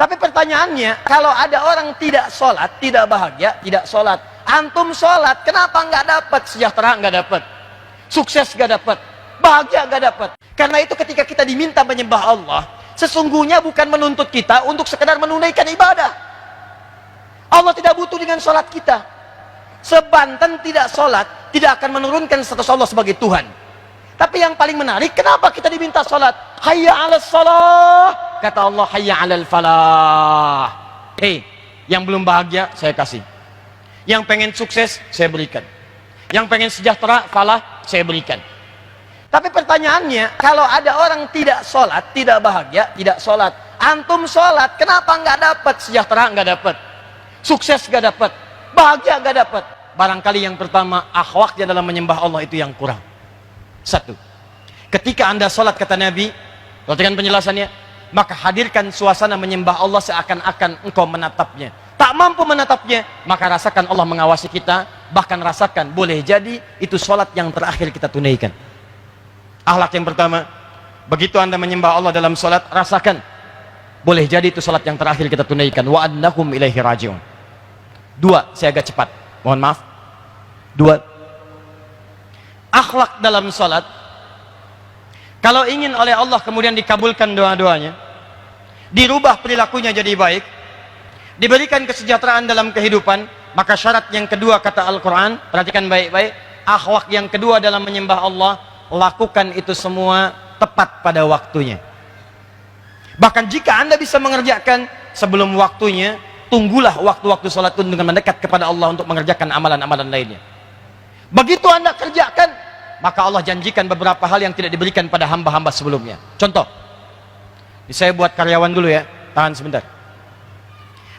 Tapi pertanyaannya, kalau ada orang tidak sholat, tidak bahagia, tidak sholat. Antum sholat, kenapa nggak dapat? Sejahtera nggak dapat, sukses nggak dapat, bahagia nggak dapat. Karena itu ketika kita diminta menyembah Allah, sesungguhnya bukan menuntut kita untuk sekedar menunaikan ibadah. Allah tidak butuh dengan sholat kita. Sebanten tidak sholat, tidak akan menurunkan status Allah sebagai Tuhan. Tapi yang paling menarik, kenapa kita diminta sholat? Hayya 'alas shalah. Kata Allah, hayya 'alal falah. Hei, yang belum bahagia, saya kasih. Yang pengen sukses, saya berikan. Yang pengen sejahtera, falah, saya berikan. Tapi pertanyaannya, kalau ada orang tidak sholat, tidak bahagia, tidak sholat. Antum sholat, kenapa nggak dapat? Sejahtera nggak dapat, sukses nggak dapat, bahagia nggak dapat. Barangkali yang pertama, akhlaknya dalam menyembah Allah itu yang kurang. Satu, ketika anda sholat, kata Nabi, perhatikan penjelasannya, maka hadirkan suasana menyembah Allah seakan-akan engkau menatapnya. Tak mampu menatapnya, maka rasakan Allah mengawasi kita. Bahkan rasakan, boleh jadi itu sholat yang terakhir kita tunaikan. Akhlak yang pertama, begitu anda menyembah Allah dalam sholat, rasakan, boleh jadi itu sholat yang terakhir kita tunaikan. Wa annahum ilaihi raji'un. Dua, saya agak cepat, mohon maaf. Dua, akhlak dalam sholat, kalau ingin oleh Allah kemudian dikabulkan doa-doanya, dirubah perilakunya jadi baik, diberikan kesejahteraan dalam kehidupan, maka syarat yang kedua kata Al-Quran, perhatikan baik-baik, akhlak yang kedua dalam menyembah Allah, lakukan itu semua tepat pada waktunya. Bahkan jika anda bisa mengerjakan sebelum waktunya, tunggulah waktu-waktu sholat itu dengan mendekat kepada Allah untuk mengerjakan amalan-amalan lainnya. Begitu anda kerjakan, maka Allah janjikan beberapa hal yang tidak diberikan pada hamba-hamba sebelumnya. Contoh, ini saya buat karyawan dulu ya, tahan sebentar.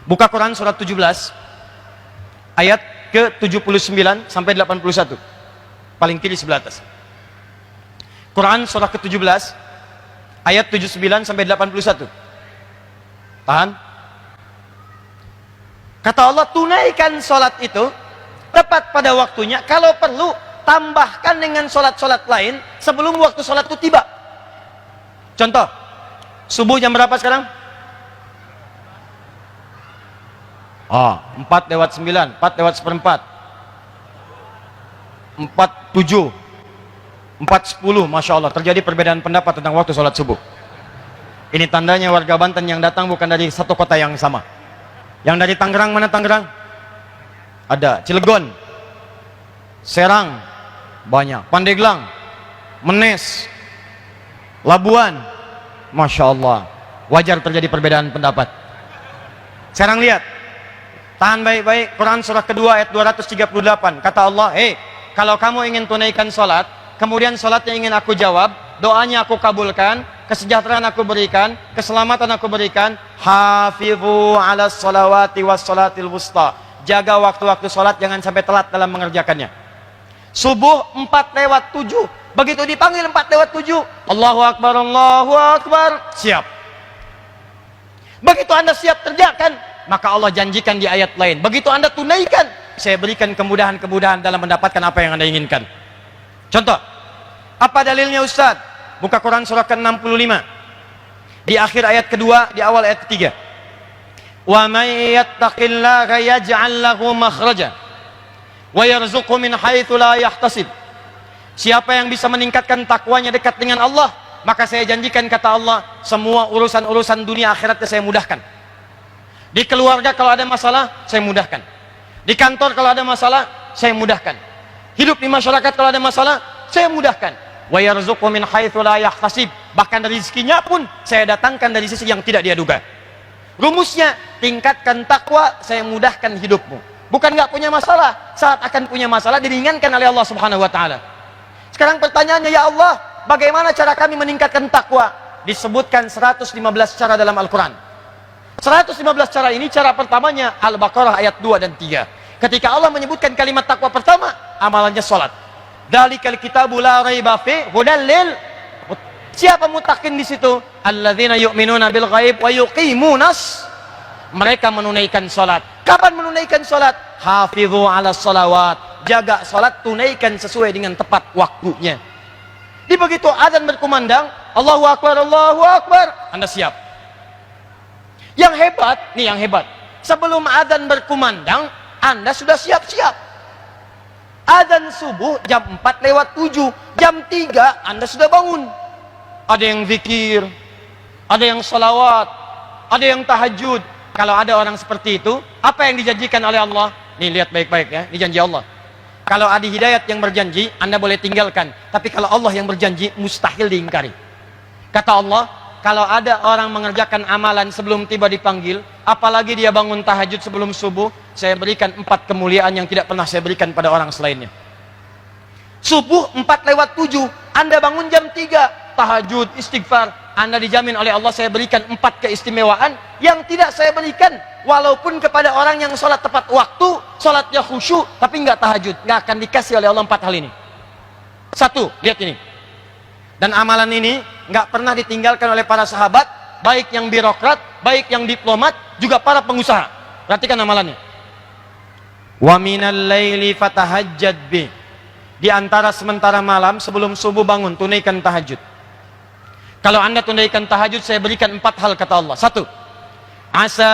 Buka Quran surat 17 ayat ke-79 sampai 81, paling kiri sebelah atas. Quran surah ke-17 ayat 79 sampai 81. Tahan. Kata Allah, tunaikan sholat itu tepat pada waktunya. Kalau perlu, tambahkan dengan sholat-sholat lain sebelum waktu sholat itu tiba. Contoh, subuh jam berapa sekarang? 4 lewat 9, 4 lewat seperempat, 4:07, 4:10, Masya Allah, terjadi perbedaan pendapat tentang waktu sholat subuh. Ini tandanya warga Banten yang datang bukan dari satu kota yang sama. Yang dari Tangerang, mana Tangerang? Ada, Cilegon, Serang, banyak, Pandeglang, Menes, Labuan. Masya Allah, wajar terjadi perbedaan pendapat. Sekarang lihat, tahan baik-baik, Quran surah kedua ayat 238. Kata Allah, hei, kalau kamu ingin tunaikan sholat, kemudian sholatnya ingin aku jawab, doanya aku kabulkan, kesejahteraan aku berikan, keselamatan aku berikan, hafidhu ala sholawati was sholatil wusta. Jaga waktu-waktu sholat, jangan sampai telat dalam mengerjakannya. Subuh 4:07, begitu dipanggil 4:07, Allahu Akbar, siap. Begitu anda siap kerjakan, maka Allah janjikan di ayat lain, begitu anda tunaikan, saya berikan kemudahan-kemudahan dalam mendapatkan apa yang anda inginkan. Contoh, apa dalilnya Ustaz? Buka Quran surah ke-65 di akhir ayat kedua, di awal ayat ketiga. Wa may yattaqillaha yaj'al lahu makhraja wa yarzuqhu min haitsu la yahtasib. Siapa yang bisa meningkatkan takwanya dekat dengan Allah, maka saya janjikan, kata Allah, semua urusan-urusan dunia akhiratnya saya mudahkan. Di keluarga kalau ada masalah, saya mudahkan. Di kantor kalau ada masalah, saya mudahkan. Hidup di masyarakat kalau ada masalah, saya mudahkan. Wa yarzuqhu min haitsu la yahtasib. Bahkan rezekinya pun saya datangkan dari sisi yang tidak dia duga. Rumusnya, tingkatkan takwa, saya mudahkan hidupmu. Bukan nggak punya masalah, saat akan punya masalah diringankan oleh Allah Subhanahu wa taala. Sekarang pertanyaannya, ya Allah, bagaimana cara kami meningkatkan takwa? Disebutkan 115 cara dalam Al-Quran. 115 cara ini, cara pertamanya Al-Baqarah ayat 2 dan 3. Ketika Allah menyebutkan kalimat takwa pertama, amalannya sholat. Dzalikal kitabu la raiba fi hudal lil. Siapa mutakin di situ? Alladzina yu'minuna bil ghaib wa yuqimunas. Mereka menunaikan salat. Kapan menunaikan salat? Hafidhu 'alas shalawat. Jaga salat, tunaikan sesuai dengan tepat waktunya. Di begitu azan berkumandang, Allahu Akbar, Allahu Akbar, Anda siap. Yang hebat, nih yang hebat. Sebelum adzan berkumandang, Anda sudah siap-siap. Adzan subuh jam 4:07, jam 3 Anda sudah bangun. Ada yang zikir, ada yang salawat, ada yang tahajud. Kalau ada orang seperti itu, apa yang dijanjikan oleh Allah? Nih lihat baik-baik ya, ini janji Allah. Kalau ada hidayat yang berjanji, Anda boleh tinggalkan. Tapi kalau Allah yang berjanji, mustahil diingkari. Kata Allah, kalau ada orang mengerjakan amalan sebelum tiba dipanggil, apalagi dia bangun tahajud sebelum subuh, saya berikan 4 kemuliaan yang tidak pernah saya berikan pada orang selainnya. Subuh 4:07, Anda bangun jam 3, tahajud, istighfar, Anda dijamin oleh Allah saya berikan 4 keistimewaan yang tidak saya berikan walaupun kepada orang yang sholat tepat waktu, sholatnya khusyuk, tapi nggak tahajud, nggak akan dikasih oleh Allah 4 hal ini. 1, lihat ini. Dan amalan ini nggak pernah ditinggalkan oleh para sahabat, baik yang birokrat, baik yang diplomat, juga para pengusaha. Perhatikan amalannya. Wa minal laili fatahajjad bi. Di antara sementara malam sebelum subuh bangun, tunaikan tahajud. Kalau Anda tunaikan tahajud, saya berikan 4 hal kata Allah. 1. Asa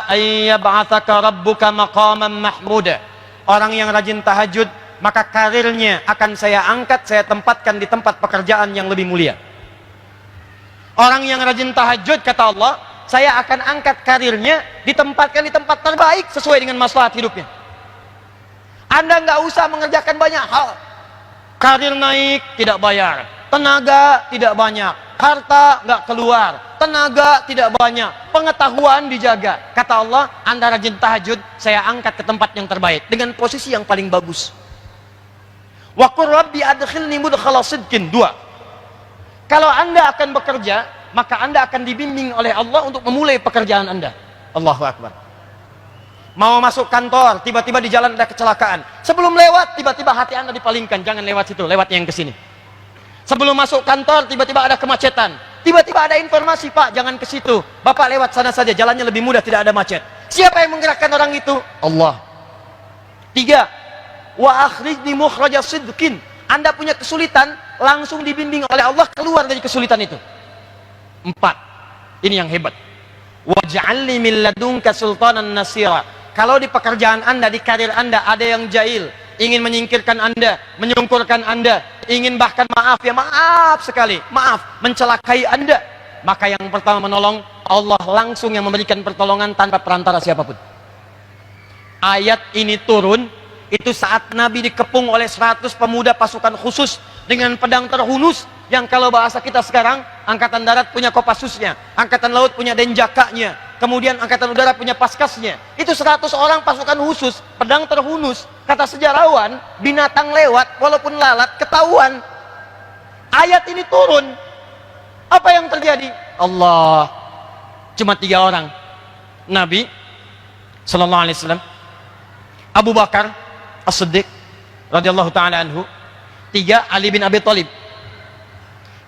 ayyab'atsaka rabbuka maqaman mahmuda. Orang yang rajin tahajud, maka karirnya akan saya angkat, saya tempatkan di tempat pekerjaan yang lebih mulia. Orang yang rajin tahajud, kata Allah, saya akan angkat karirnya, ditempatkan di tempat terbaik sesuai dengan maslahat hidupnya. Anda nggak usah mengerjakan banyak hal. Karir naik, tidak bayar. Tenaga, tidak banyak. Harta, nggak keluar. Tenaga, tidak banyak. Pengetahuan dijaga. Kata Allah, Anda rajin tahajud, saya angkat ke tempat yang terbaik. Dengan posisi yang paling bagus. Wa qur rabbi adkhilni mudkhala sidqin. 2. Kalau Anda akan bekerja, maka Anda akan dibimbing oleh Allah untuk memulai pekerjaan Anda. Allahu Akbar. Mau masuk kantor, tiba-tiba di jalan ada kecelakaan. Sebelum lewat, tiba-tiba hati Anda dipalingkan. Jangan lewat situ, lewat yang ke sini. Sebelum masuk kantor, tiba-tiba ada kemacetan. Tiba-tiba ada informasi, Pak, jangan ke situ. Bapak lewat sana saja, jalannya lebih mudah, tidak ada macet. Siapa yang menggerakkan orang itu? Allah. 3. Wa akhrijni mukhraja sidqin. Anda punya kesulitan, langsung dibimbing oleh Allah keluar dari kesulitan itu. 4. Ini yang hebat. Waj'alni min ladunka sultanan nasira. Kalau di pekerjaan Anda, di karir Anda ada yang jahil, ingin menyingkirkan Anda, menyungkurkan Anda, ingin bahkan maaf ya maaf sekali, maaf, mencelakai Anda, maka yang pertama menolong Allah langsung yang memberikan pertolongan tanpa perantara siapapun. Ayat ini turun itu saat Nabi dikepung oleh 100 pemuda pasukan khusus dengan pedang terhunus, yang kalau bahasa kita sekarang, angkatan darat punya kopassusnya, angkatan laut punya denjakanya, kemudian angkatan udara punya paskasnya. Itu 100 orang pasukan khusus, pedang terhunus. Kata sejarawan, binatang lewat walaupun lalat ketahuan. Ayat ini turun, apa yang terjadi? Allah, cuma 3 orang, Nabi sallallahu alaihi wasallam, Abu Bakar As-Siddiq radhiyallahu taala anhu, 3 Ali bin Abi Thalib.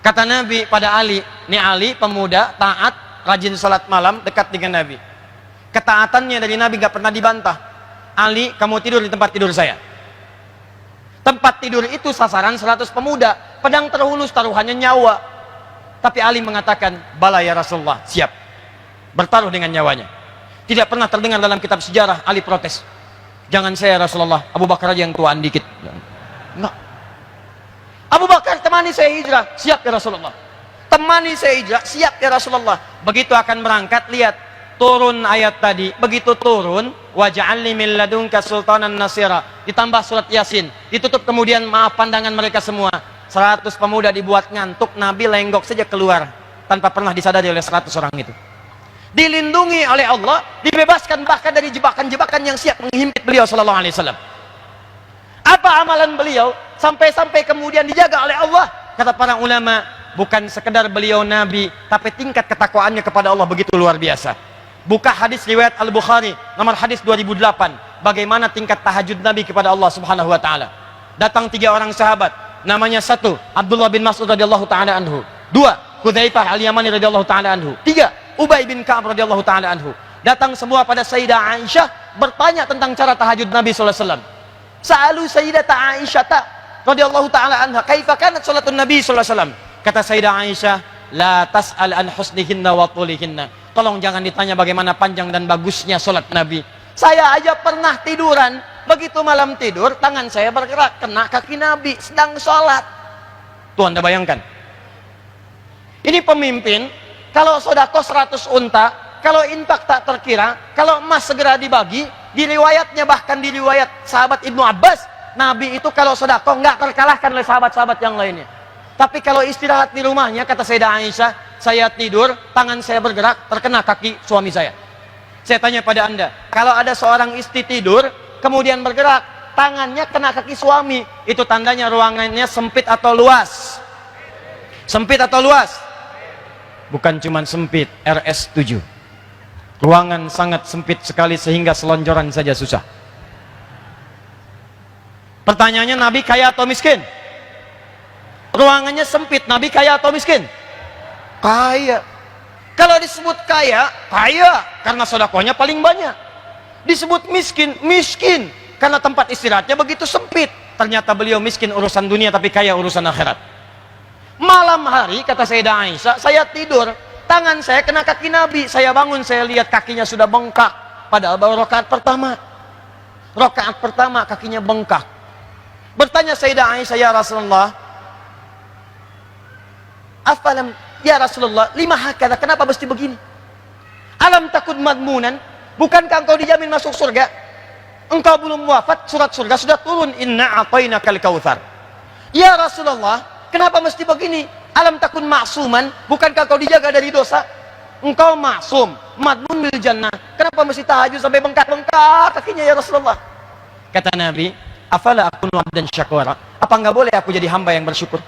Kata Nabi pada Ali, ini Ali pemuda taat, rajin salat malam, dekat dengan Nabi. Ketaatannya dari Nabi gak pernah dibantah. Ali, kamu tidur di tempat tidur saya. Tempat tidur itu sasaran 100 pemuda, pedang terhunus, taruhannya nyawa. Tapi Ali mengatakan, bala ya Rasulullah, siap bertaruh dengan nyawanya. Tidak pernah terdengar dalam kitab sejarah Ali protes. Jangan saya Rasulullah, Abu Bakar aja yang tuaan dikit. Enggak. Abu Bakar, temani saya hijrah, siap ya Rasulullah. Temani saya hijrah, siap ya Rasulullah. Begitu akan berangkat, lihat turun ayat tadi. Begitu turun, waj'alni min ladunka sultanan nasira, ditambah surat Yasin, ditutup kemudian maaf pandangan mereka semua. 100 pemuda dibuat ngantuk, Nabi lenggok saja keluar tanpa pernah disadari oleh 100 orang itu. Dilindungi oleh Allah, dibebaskan bahkan dari jebakan-jebakan yang siap menghimpit beliau sallallahu alaihi wasallam. Apa amalan beliau sampai-sampai kemudian dijaga oleh Allah? Kata para ulama, bukan sekedar beliau Nabi, tapi tingkat ketakwaannya kepada Allah begitu luar biasa. Buka hadis riwayat Al-Bukhari nomor hadis 2008, bagaimana tingkat tahajud Nabi kepada Allah Subhanahu wa taala. Datang 3 orang sahabat, namanya 1 Abdullah bin Mas'ud radhiyallahu taala anhu, 2 Hudzaifah al-Yamani radhiyallahu taala anhu, 3 Ubay bin Ka'ab radhiyallahu taala anhu. Datang semua pada Sayyidah Aisyah bertanya tentang cara tahajud Nabi sallallahu alaihi wasallam. Sa'alu Sayyidata Aisyah radhiyallahu taala anha, kaifa kanat salatun Nabi sallallahu alaihi wasallam? Kata Sayyidah Aisyah, la tas'al an husnihinna wa tulihinna. Tolong jangan ditanya bagaimana panjang dan bagusnya sholat Nabi. Saya aja pernah tiduran, begitu malam tidur, tangan saya bergerak, kena kaki Nabi, sedang sholat. Tuh Anda bayangkan. Ini pemimpin, kalau sodako 100 unta, kalau infak tak terkira, kalau emas segera dibagi, di riwayatnya bahkan di riwayat sahabat Ibnu Abbas, Nabi itu kalau sodako nggak terkalahkan oleh sahabat-sahabat yang lainnya. Tapi kalau istirahat di rumahnya, kata Sayyidah Aisyah, saya tidur, tangan saya bergerak, terkena kaki suami saya. Saya tanya pada Anda, kalau ada seorang istri tidur, kemudian bergerak, tangannya kena kaki suami, itu tandanya ruangannya sempit atau luas? Sempit atau luas? Bukan cuma sempit, RS7. Ruangan sangat sempit sekali sehingga selonjoran saja susah. Pertanyaannya, Nabi kaya atau miskin? Ruangannya sempit, Nabi kaya atau miskin? Kaya. Kalau disebut kaya, kaya karena sodakohnya paling banyak. Disebut miskin, miskin karena tempat istirahatnya begitu sempit. Ternyata beliau miskin urusan dunia tapi kaya urusan akhirat. Malam hari, kata Sayyidah Aisyah, saya tidur, tangan saya kena kaki Nabi. Saya bangun, saya lihat kakinya sudah bengkak. Padahal baru rakaat pertama. Rakaat pertama kakinya bengkak. Bertanya Sayyidah Aisyah, ya Rasulullah, afalam, ya Rasulullah, lima hakada, kenapa mesti begini? Alam takut madmunan, bukankah engkau dijamin masuk surga? Engkau belum wafat, surat surga sudah turun, inna a'tainakal kautsar. Ya Rasulullah, kenapa mesti begini? Alam takun ma'suman, bukankah engkau dijaga dari dosa? Engkau maksum, madmun bil jannah, kenapa mesti tahajud sampai bengkak-bengkak kakinya ya Rasulullah? Kata Nabi, afala akunu abdan syakura, apa enggak boleh aku jadi hamba yang bersyukur?